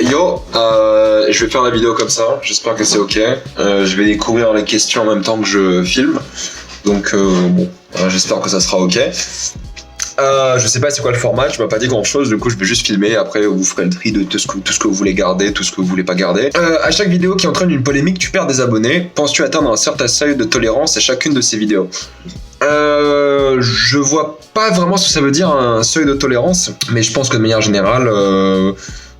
Yo, je vais faire la vidéo comme ça, j'espère que c'est ok. Je vais découvrir les questions en même temps que je filme. Donc j'espère que ça sera ok. Je sais pas c'est quoi le format, tu m'as pas dit grand chose, du coup je vais juste filmer, après vous ferez le tri de tout ce que vous voulez garder, tout ce que vous voulez pas garder. À chaque vidéo qui entraîne une polémique, tu perds des abonnés. Penses-tu atteindre un certain seuil de tolérance à chacune de ces vidéos? Je vois pas vraiment ce que ça veut dire un seuil de tolérance, mais je pense que de manière générale,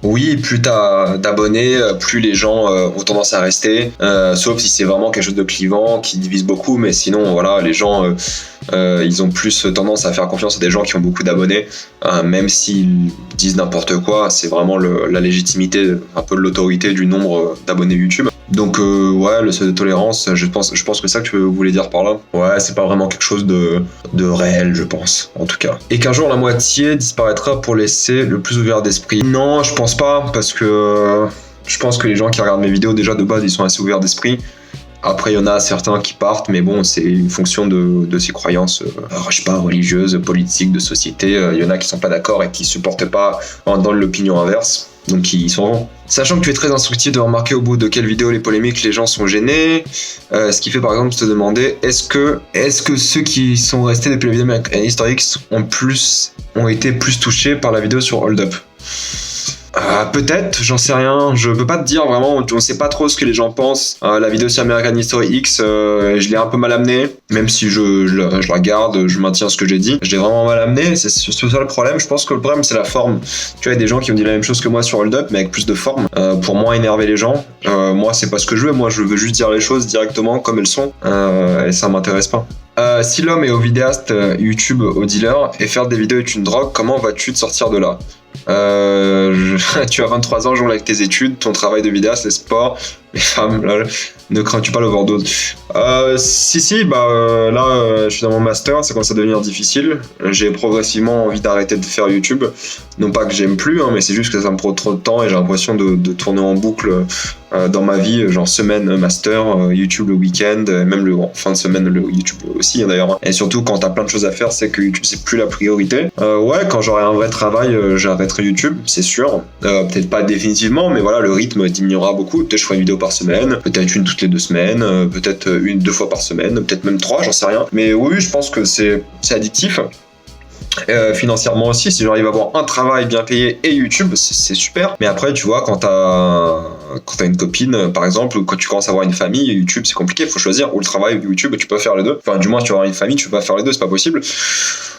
oui, plus t'as d'abonnés, plus les gens ont tendance à rester, sauf si c'est vraiment quelque chose de clivant, qui divise beaucoup, mais sinon, voilà, les gens, ils ont plus tendance à faire confiance à des gens qui ont beaucoup d'abonnés, même s'ils disent n'importe quoi, c'est vraiment la légitimité, un peu de l'autorité du nombre d'abonnés YouTube. Donc ouais, le seuil de tolérance, je pense que c'est ça que tu voulais dire par là. Ouais, c'est pas vraiment quelque chose de réel, je pense, en tout cas. Et qu'un jour la moitié disparaîtra pour laisser le plus ouvert d'esprit. Non, je pense pas, parce que je pense que les gens qui regardent mes vidéos, déjà de base, ils sont assez ouverts d'esprit. Après, il y en a certains qui partent, mais bon, c'est une fonction de ses croyances, je sais pas, religieuses, politiques, de société. Il y en a qui sont pas d'accord et qui supportent pas dans l'opinion inverse. Donc ils sont. Sachant que tu es très instructif de remarquer au bout de quelle vidéo les polémiques les gens sont gênés, ce qui fait par exemple te demander est-ce que ceux qui sont restés depuis la vidéo avec History X ont été plus touchés par la vidéo sur Hold Up? Peut-être, j'en sais rien, je peux pas te dire vraiment, on sait pas trop ce que les gens pensent. La vidéo sur American History X, je l'ai un peu mal amenée, même si je la garde, je maintiens ce que j'ai dit. Je l'ai vraiment mal amenée, c'est ça le problème. Je pense que le problème c'est la forme. Tu vois, il y a des gens qui ont dit la même chose que moi sur Hold Up, mais avec plus de forme, pour moins énerver les gens. Moi c'est pas ce que je veux, moi je veux juste dire les choses directement comme elles sont, et ça m'intéresse pas. Si l'homme est au vidéaste, YouTube au dealer, et faire des vidéos est une drogue, comment vas-tu te sortir de là? Tu as 23 ans, jongle avec tes études, ton travail de vidéaste, les sports, les femmes, là, ne crains-tu pas l'overdose? Là, je suis dans mon master, ça commence à devenir difficile. J'ai progressivement envie d'arrêter de faire YouTube. Non pas que j'aime plus, mais c'est juste que ça me prend trop de temps et j'ai l'impression de tourner en boucle dans ma vie, genre semaine master, YouTube le week-end, même en fin de semaine le YouTube aussi d'ailleurs. Et surtout quand t'as plein de choses à faire, c'est que YouTube c'est plus la priorité. Ouais, quand j'aurai un vrai travail, j'arrêterai YouTube, c'est sûr. Peut-être pas définitivement, mais voilà, le rythme diminuera beaucoup. Peut-être je ferai une vidéo par semaine, peut-être une toutes les 2 semaines, peut-être 1-2 fois par semaine, peut-être même 3, j'en sais rien. Mais oui, je pense que c'est addictif. Financièrement aussi, si j'arrive à avoir un travail bien payé et YouTube, c'est super. Mais après, tu vois, quand t'as une copine, par exemple, ou quand tu commences à avoir une famille, YouTube, c'est compliqué, il faut choisir ou le travail ou YouTube, tu peux faire les deux. Enfin, du moins, si tu vas avoir une famille, tu peux pas faire les deux, c'est pas possible.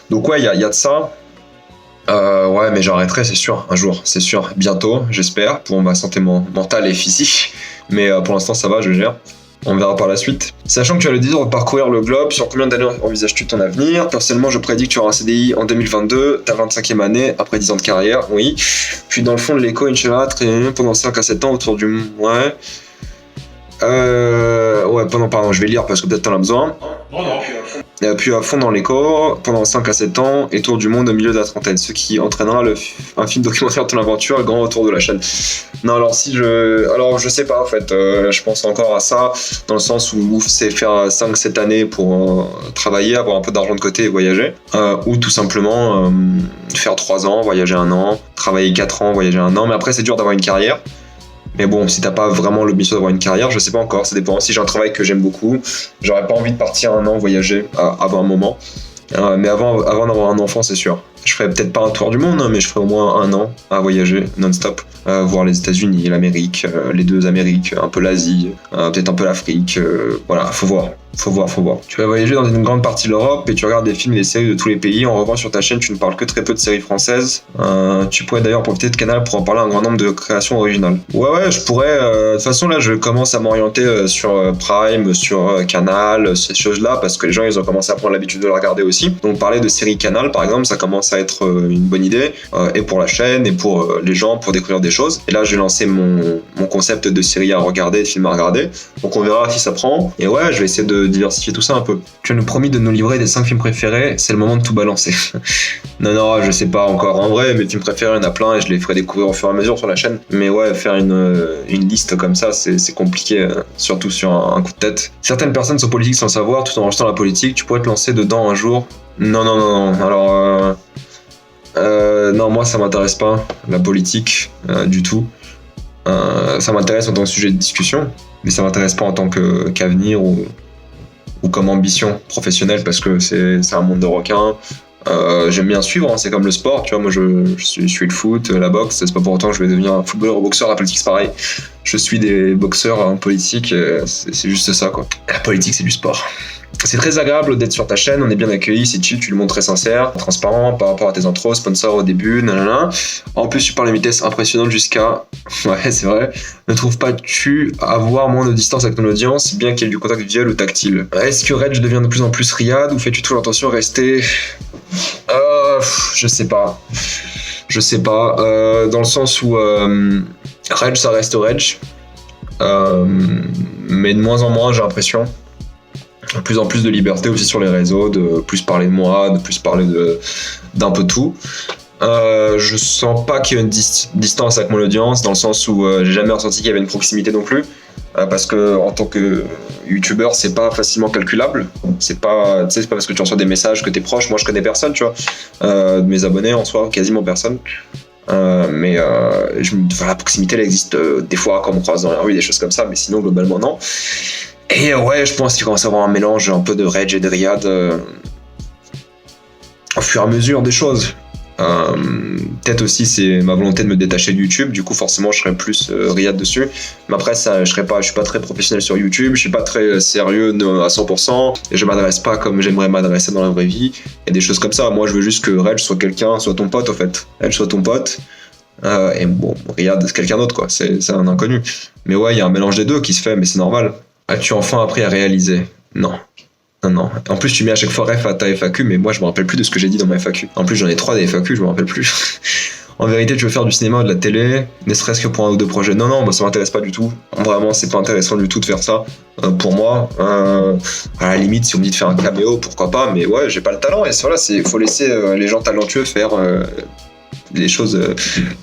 Donc ouais, il y a de ça. Ouais, mais j'arrêterai, c'est sûr, un jour, c'est sûr, bientôt, j'espère, pour ma santé mentale et physique. Mais pour l'instant, ça va, je gère. On verra par la suite. Sachant que tu as le désir de parcourir le globe, sur combien d'années envisages-tu ton avenir? Personnellement, je prédis que tu auras un CDI en 2022, ta 25e année, après 10 ans de carrière, oui. Puis dans le fond de l'écho, Inch'Allah, très pendant 5 à 7 ans autour du... Ouais. Pardon, je vais lire parce que peut-être t'en as besoin. Puis à fond dans l'écho, pendant 5 à 7 ans, et tour du monde au milieu de la trentaine, ce qui entraînera un film documentaire de ton aventure, le grand retour de la chaîne. Non, alors je sais pas en fait, je pense encore à ça, dans le sens où c'est faire 5-7 années pour travailler, avoir un peu d'argent de côté et voyager, ou tout simplement faire 3 ans, voyager 1 an, travailler 4 ans, voyager 1 an, mais après c'est dur d'avoir une carrière. Mais bon, si t'as pas vraiment l'ambition d'avoir une carrière, je sais pas encore, ça dépend. Si j'ai un travail que j'aime beaucoup, j'aurais pas envie de partir 1 an voyager avant un moment. Mais avant d'avoir un enfant, c'est sûr. Je ferais peut-être pas un tour du monde, mais je ferais au moins 1 an à voyager non-stop, voir les États-Unis, l'Amérique, les 2 Amériques, un peu l'Asie, peut-être un peu l'Afrique. Voilà, faut voir. Tu vas voyager dans une grande partie de l'Europe et tu regardes des films et des séries de tous les pays. En revanche, sur ta chaîne, tu ne parles que très peu de séries françaises. Tu pourrais d'ailleurs profiter de Canal pour en parler à un grand nombre de créations originales. Ouais, je pourrais. De toute façon, là, je commence à m'orienter sur Prime, sur Canal, ces choses-là, parce que les gens, ils ont commencé à prendre l'habitude de la regarder aussi. Donc, parler de séries Canal, par exemple, ça commence à être une bonne idée, et pour la chaîne, et pour les gens, pour découvrir des choses. Et là, j'ai lancé mon concept de séries à regarder, de films à regarder. Donc, on verra si ça prend. Et ouais, je vais essayer de diversifier tout ça un peu. Tu nous promis de nous livrer des 5 films préférés, c'est le moment de tout balancer. Non, je sais pas encore. En vrai, mes films préférés, il y en a plein et je les ferai découvrir au fur et à mesure sur la chaîne. Mais ouais, faire une liste comme ça, c'est compliqué, surtout sur un coup de tête. Certaines personnes sont politiques sans savoir, tout en rejetant la politique. Tu pourrais te lancer dedans un jour. Non. Alors, non, moi ça m'intéresse pas, la politique, du tout. Ça m'intéresse en tant que sujet de discussion, mais ça m'intéresse pas en tant qu'avenir ou comme ambition professionnelle, parce que c'est un monde de requins. J'aime bien suivre, hein, c'est comme le sport, tu vois, moi je suis le foot, la boxe, c'est pas pour autant que je vais devenir un footballeur ou boxeur. La politique c'est pareil, je suis des boxeurs en politique, c'est juste ça quoi. La politique c'est du sport. C'est très agréable d'être sur ta chaîne, on est bien accueilli, c'est chill, tu le montres très sincère, transparent par rapport à tes intros, sponsors au début, nanana. En plus, tu parles à une vitesse impressionnante jusqu'à... Ouais, c'est vrai. Ne trouves pas-tu avoir moins de distance avec ton audience, bien qu'il y ait du contact visuel ou tactile? Est-ce que Reg devient de plus en plus riad ou fais-tu toujours attention à rester... Je sais pas. Dans le sens où Reg, ça reste Reg. Mais de moins en moins, j'ai l'impression. De plus en plus de liberté aussi sur les réseaux, de plus parler de moi, de plus parler d'un peu tout. Je sens pas qu'il y a une distance avec mon audience, dans le sens où j'ai jamais ressenti qu'il y avait une proximité non plus. Parce que en tant que youtubeur, c'est pas facilement calculable. C'est pas parce que tu reçois des messages que t'es proche. Moi, je connais personne, tu vois. De mes abonnés, en soi, quasiment personne. Mais la proximité, elle existe des fois quand on croise dans la rue, des choses comme ça, mais sinon, globalement, non. Et ouais, je pense qu'il commence à avoir un mélange un peu de Reg et de Riad au fur et à mesure des choses. Peut-être aussi c'est ma volonté de me détacher de YouTube, du coup forcément je serais plus Riad dessus. Mais après ça, je suis pas très professionnel sur YouTube, je suis pas très sérieux à 100%, et je m'adresse pas comme j'aimerais m'adresser dans la vraie vie, et des choses comme ça. Moi je veux juste que Reg soit soit ton pote en fait. Reg soit ton pote. Et bon, Riad c'est quelqu'un d'autre quoi, c'est un inconnu. Mais ouais, il y a un mélange des deux qui se fait, mais c'est normal. As-tu enfin appris à réaliser? Non. En plus, tu mets à chaque fois ref à ta FAQ, mais moi, je me rappelle plus de ce que j'ai dit dans ma FAQ. En plus, j'en ai 3 des FAQ, je me rappelle plus. En vérité, tu veux faire du cinéma ou de la télé, ne serait-ce que pour 1 ou 2 projets? Non, moi, ça m'intéresse pas du tout. Vraiment, c'est pas intéressant du tout de faire ça. Pour moi, à la limite, si on me dit de faire un caméo, pourquoi pas, mais ouais, j'ai pas le talent, et voilà, faut laisser les gens talentueux faire les choses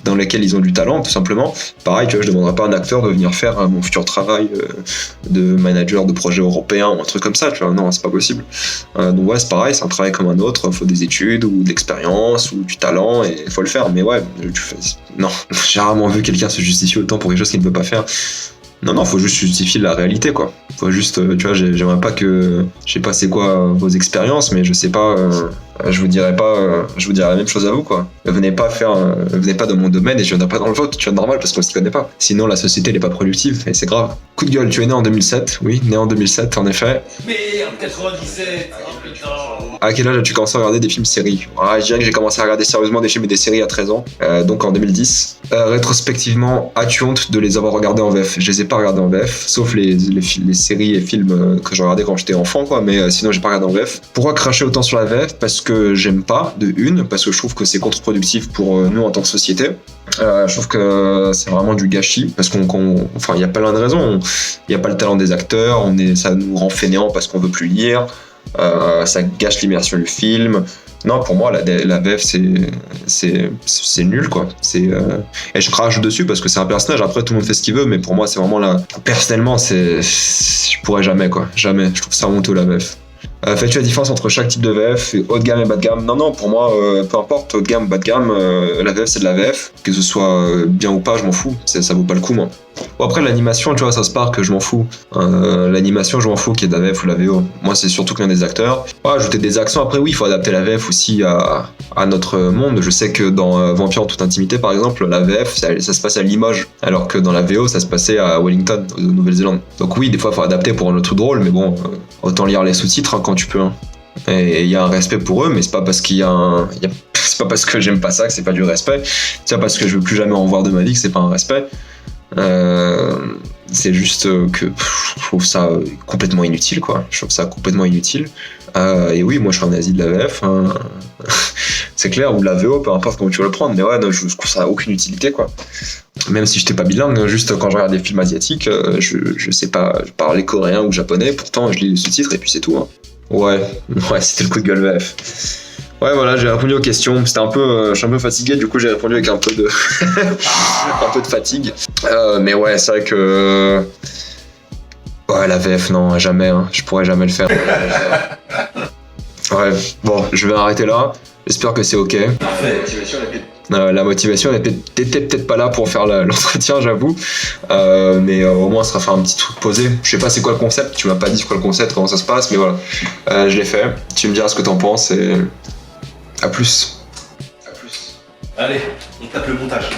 dans lesquelles ils ont du talent, tout simplement. Pareil, tu vois, je demanderais pas à un acteur de venir faire mon futur travail de manager de projet européen ou un truc comme ça, tu vois. Non, c'est pas possible. Donc ouais, c'est pareil, c'est un travail comme un autre. Il faut des études ou de l'expérience ou du talent, et il faut le faire. Mais ouais, non, j'ai rarement vu quelqu'un se justifier autant pour quelque chose qu'il ne peut pas faire. Non, faut juste justifier la réalité, quoi. Faut juste, tu vois, j'aimerais pas que... Je sais pas c'est quoi vos expériences, mais je sais pas... je vous dirais la même chose à vous, quoi. Venez pas de mon domaine et je viendrai pas dans le vôtre, tu vois, normal, parce qu'on s'y connaît pas. Sinon, la société, elle est pas productive, et c'est grave. Coup de gueule, tu es né en 2007, oui, né en 2007, en effet. Merde, 97, oh putain. À quel âge as-tu commencé à regarder des films-séries? Je dirais que j'ai commencé à regarder sérieusement des films et des séries à 13 ans, donc en 2010. Rétrospectivement, as-tu honte de les avoir regardés en VF? Je les ai pas regardés en VF, sauf les séries et films que je regardais quand j'étais enfant, quoi, mais sinon j'ai pas regardé en VF. Pourquoi cracher autant sur la VF? Parce que j'aime pas, parce que je trouve que c'est contre-productif pour nous en tant que société. Je trouve que c'est vraiment du gâchis, parce il y a plein de raisons. Il y a pas le talent des acteurs, ça nous rend fainéants parce qu'on veut plus lire. Ça gâche l'immersion du film. Non, pour moi, la VF, c'est nul, quoi. Et je crache dessus parce que c'est un personnage. Après, tout le monde fait ce qu'il veut, mais pour moi, c'est vraiment personnellement, je pourrais jamais, quoi. Jamais. Je trouve ça honteux, la VF. Fais-tu la différence entre chaque type de VF, haut de gamme et bas de gamme? Non, pour moi, peu importe, haut de gamme, bas de gamme, la VF c'est de la VF. Que ce soit bien ou pas, je m'en fous. Ça vaut pas le coup, moi. Bon, après, l'animation, tu vois, ça se part que je m'en fous. L'animation, je m'en fous qu'il y ait de la VF ou de la VO. Moi, c'est surtout qu'il y a des acteurs. Ajouter des accents. Après, oui, il faut adapter la VF aussi à notre monde. Je sais que dans Vampire en toute intimité, par exemple, la VF, ça se passe à Limoges. Alors que dans la VO, ça se passait à Wellington, en Nouvelle-Zélande. Donc oui, des fois, il faut adapter pour un autre truc drôle, mais bon, autant lire les sous-titres quand tu peux. Hein. Et il y a un respect pour eux, mais c'est pas parce c'est pas parce que j'aime pas ça que c'est pas du respect. C'est pas parce que je veux plus jamais en voir de ma vie que c'est pas un respect. C'est juste que je trouve ça complètement inutile, quoi. Je trouve ça complètement inutile. Et oui, moi je suis un nazi de la VF, hein. C'est clair, ou de la VO, peu importe comment tu veux le prendre, mais ouais, non, je trouve ça a aucune utilité, quoi. Même si j'étais pas bilingue, juste quand je regarde des films asiatiques, je sais pas parler coréen ou japonais, pourtant je lis les sous-titres et puis c'est tout, hein. Ouais, c'était le coup de gueule VF. Ouais, voilà, j'ai répondu aux questions. Je suis un peu fatigué, du coup j'ai répondu avec un peu de fatigue. Mais ouais, c'est vrai que ouais, la VF, non, jamais, hein. Je pourrais jamais le faire. Ouais, bon, je vais arrêter là. J'espère que c'est ok. Parfait, activation rapide. La motivation t'étais peut-être pas là pour faire l'entretien, j'avoue. Mais au moins, ça sera faire un petit truc posé. Je sais pas c'est quoi le concept, tu m'as pas dit c'est quoi le concept, comment ça se passe, mais voilà. Je l'ai fait. Tu me diras ce que t'en penses et à plus. Allez, on tape le montage.